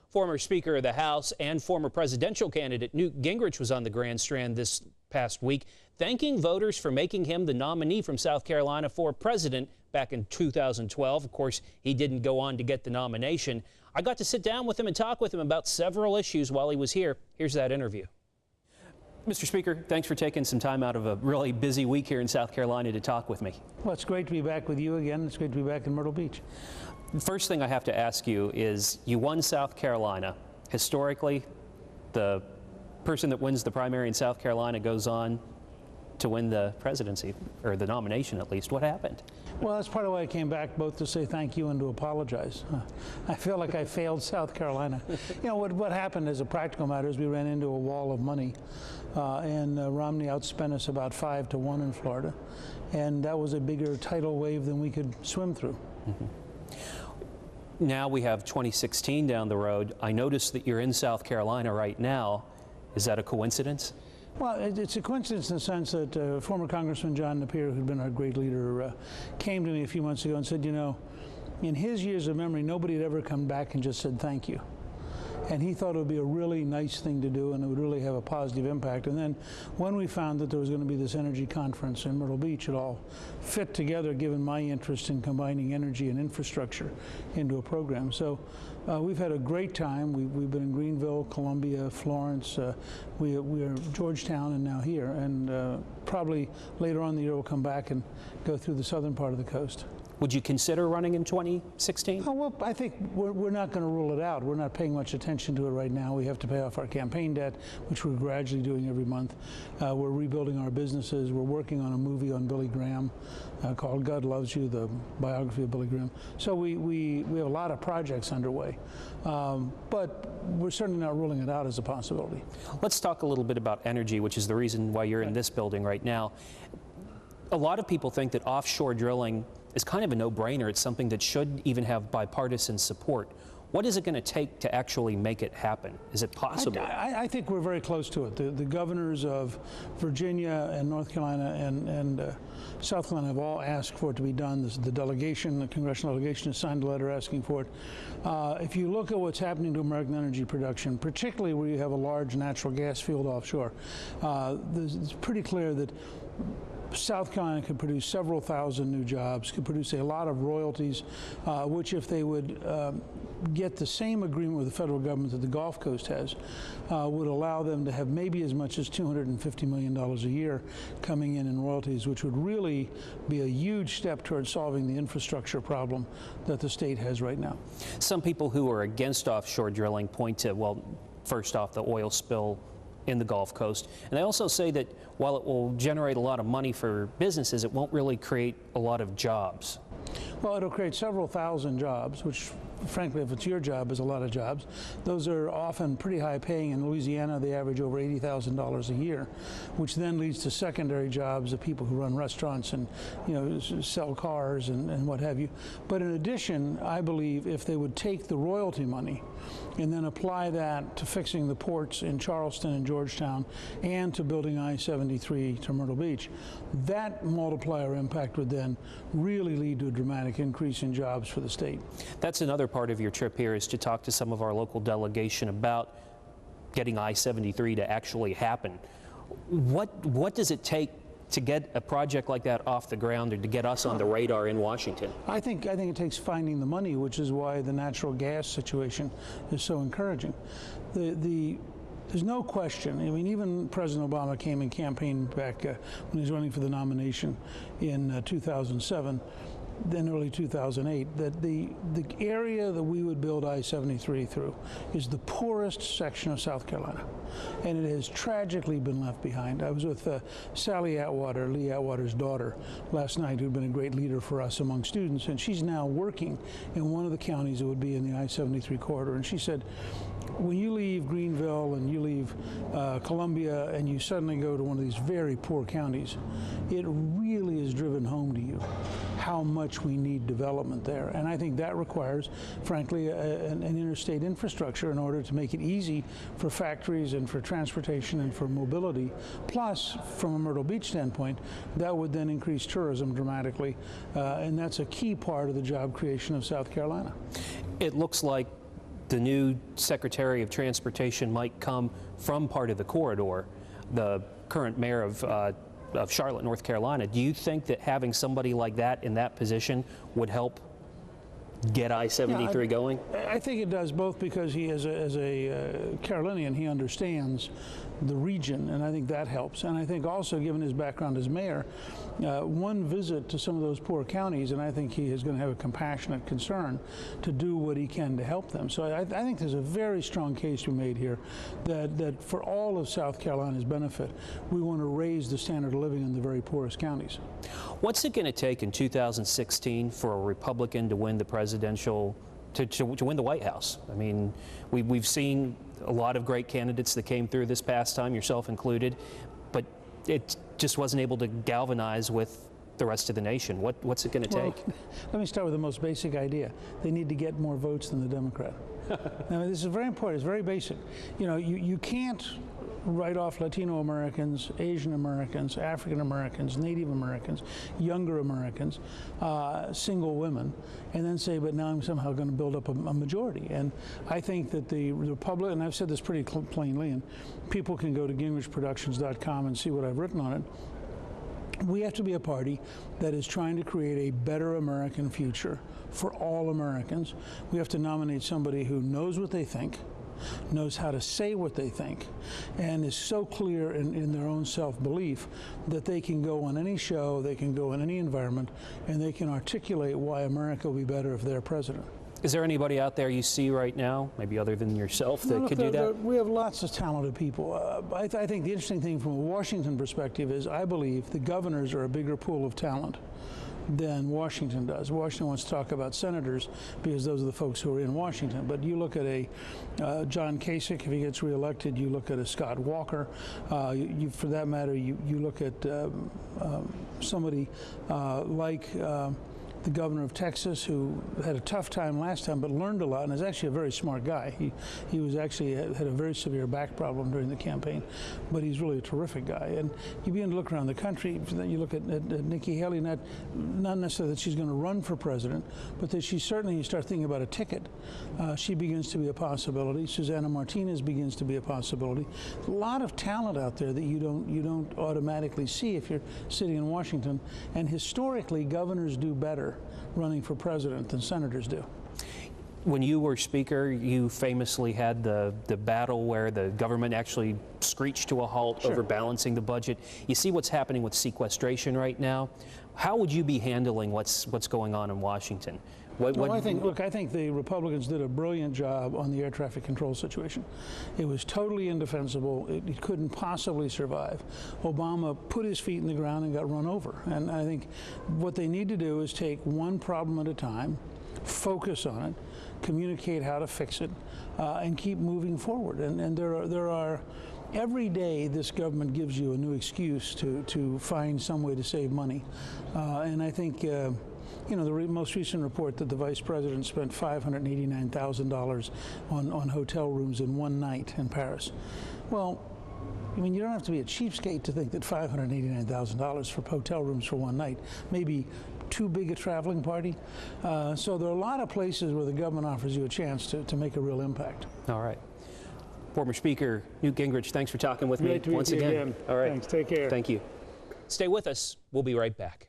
Former Speaker of the House and former presidential candidate Newt Gingrich was on the Grand Strand this past week, thanking voters for making him the nominee from South Carolina for president back in 2012. Of course, he didn't go on to get the nomination. I got to sit down with him and talk with him about several issues while he was here. Here's that interview. Mr. Speaker, thanks for taking some time out of a really busy week here in South Carolina to talk with me. Well, it's great to be back with you again. It's great to be back in Myrtle Beach. First thing I have to ask you is, you won South Carolina. Historically, the person that wins the primary in South Carolina goes on to win the presidency, or the nomination at least. What happened? Well, that's part of why I came back, both to say thank you and to apologize. I feel like I failed South Carolina. You know, what happened as a practical matter is we ran into a wall of money, and Romney outspent us about 5-1 in Florida, and that was a bigger tidal wave than we could swim through. Mm-hmm. Now we have 2016 down the road. I noticed that you're in South Carolina right now. Is that a coincidence? Well, it's a coincidence in the sense that former Congressman John Napier, who'd been our great leader, came to me a few months ago and said, you know, in his years of memory, nobody had ever come back and just said thank you. And he thought it would be a really nice thing to do, and it would really have a positive impact. And then when we found that there was going to be this energy conference in Myrtle Beach, it all fit together, given my interest in combining energy and infrastructure into a program. So we've had a great time. We've been in Greenville, Columbia, Florence. We are Georgetown, and now here. And probably later on in the year we'll come back and go through the southern part of the coast. Would you consider running in 2016? Oh, well, I think we're not going to rule it out. We're not paying much attention to it right now. We have to pay off our campaign debt, which we're gradually doing every month. We're rebuilding our businesses. We're working on a movie on Billy Graham called God Loves You, the biography of Billy Graham. So we have a lot of projects underway, but we're certainly not ruling it out as a possibility. Let's talk a little bit about energy, which is the reason why you're in this building right now. A lot of people think that offshore drilling is kind of a no-brainer. It's something that should even have bipartisan support. What is it going to take to actually make it happen? Is it possible? I think we're very close to it. The governors of Virginia and North Carolina and South Carolina have all asked for it to be done. The delegation, the congressional delegation, has signed a letter asking for it. If you look at what's happening to American energy production, particularly where you have a large natural gas field offshore, it's pretty clear that South Carolina could produce several thousand new jobs, could produce a lot of royalties, which, if they would get the same agreement with the federal government that the Gulf Coast has, would allow them to have maybe as much as $250 million a year coming in royalties, which would really be a huge step towards solving the infrastructure problem that the state has right now. Some people who are against offshore drilling point to, well, first off, the oil spill in the Gulf Coast. And they also say that while it will generate a lot of money for businesses, it won't really create a lot of jobs. Well, it'll create several thousand jobs, which, frankly, if it's your job, is a lot of jobs. Those are often pretty high paying. In Louisiana, they average over $80,000 a year, which then leads to secondary jobs of people who run restaurants and, you know, sell cars and what have you. But in addition, I believe if they would take the royalty money and then apply that to fixing the ports in Charleston and Georgetown and to building I-73 to Myrtle Beach, that multiplier impact would then really lead to a dramatic increase in jobs for the state. That's another part of your trip here, is to talk to some of our local delegation about getting I-73 to actually happen. What does it take to get a project like that off the ground, or to get us on the radar in Washington? I think it takes finding the money, which is why the natural gas situation is so encouraging. There's no question. I mean, even President Obama came and campaigned back when he was running for the nomination in 2007, then early 2008, that the area that we would build I-73 through is the poorest section of South Carolina, and it has tragically been left behind. I was with Sally Atwater, Lee Atwater's daughter, last night, who'd been a great leader for us among students, and she's now working in one of the counties that would be in the I-73 corridor, and she said, when you leave Greenville and you leave Columbia and you suddenly go to one of these very poor counties, it really is driven home to you how much we need development there. And I think that requires, frankly, an interstate infrastructure in order to make it easy for factories and for transportation and for mobility. Plus, from a Myrtle Beach standpoint, that would then increase tourism dramatically. And that's a key part of the job creation of South Carolina. It looks like the new Secretary of Transportation might come from part of the corridor, the current mayor of Charlotte, North Carolina. Do you think that having somebody like that in that position would help get I-73 going? I think it does, both because he, as a Carolinian, he understands the region, and I think that helps. And I think also, given his background as mayor, one visit to some of those poor counties, and I think he is going to have a compassionate concern to do what he can to help them. So I think there's a very strong case to be made here that for all of South Carolina's benefit, we want to raise the standard of living in the very poorest counties. What's it going to take in 2016 for a Republican to win the presidential, to win the White House? I mean, we've seen a lot of great candidates that came through this past time, yourself included, but it just wasn't able to galvanize with the rest of the nation. What's it going to take? Let me start with the most basic idea. They need to get more votes than the Democrat. Now, this is very important. It's very basic. You know, you can't write off Latino Americans, Asian Americans, African Americans, Native Americans, younger Americans, single women, and then say, but now I'm somehow going to build up a majority. And I think that the Republican, and I've said this pretty plainly, and people can go to GingrichProductions.com and see what I've written on it. We have to be a party that is trying to create a better American future for all Americans. We have to nominate somebody who knows what they think, knows how to say what they think, and is so clear in their own self-belief that they can go on any show, they can go in any environment, and they can articulate why America will be better if they're president. Is there anybody out there you see right now, maybe other than yourself, that could do that? We have lots of talented people. I think the interesting thing from a Washington perspective is I believe the governors are a bigger pool of talent than Washington does. Washington wants to talk about senators because those are the folks who are in Washington. But you look at a John Kasich, if he gets reelected, you look at a Scott Walker, for that matter, you look at somebody like the governor of Texas, who had a tough time last time but learned a lot and is actually a very smart guy. He was actually had a very severe back problem during the campaign, but he's really a terrific guy. And you begin to look around the country, you look at Nikki Haley, not necessarily that she's going to run for president, but that she certainly, you start thinking about a ticket, she begins to be a possibility. Susana Martinez begins to be a possibility. A lot of talent out there that you don't automatically see if you're sitting in Washington, and historically governors do better running for president than senators do. When you were speaker, you famously had the battle where the government actually screeched to a halt over balancing the budget. You see what's happening with sequestration right now. How would you be handling what's going on in Washington? I think the Republicans did a brilliant job on the air traffic control situation. It was totally indefensible. It couldn't possibly survive. Obama put his feet in the ground and got run over. And I think what they need to do is take one problem at a time, focus on it, communicate how to fix it, and keep moving forward. And there are every day this government gives you a new excuse to find some way to save money. And I think you know, the most recent report that the vice president spent $589,000 on hotel rooms in one night in Paris. Well, I mean, you don't have to be a cheapskate to think that $589,000 for hotel rooms for one night may be too big a traveling party. So there are a lot of places where the government offers you a chance to make a real impact. All right. Former Speaker Newt Gingrich, thanks for talking with me once again. All right. Thanks. Take care. Thank you. Stay with us. We'll be right back.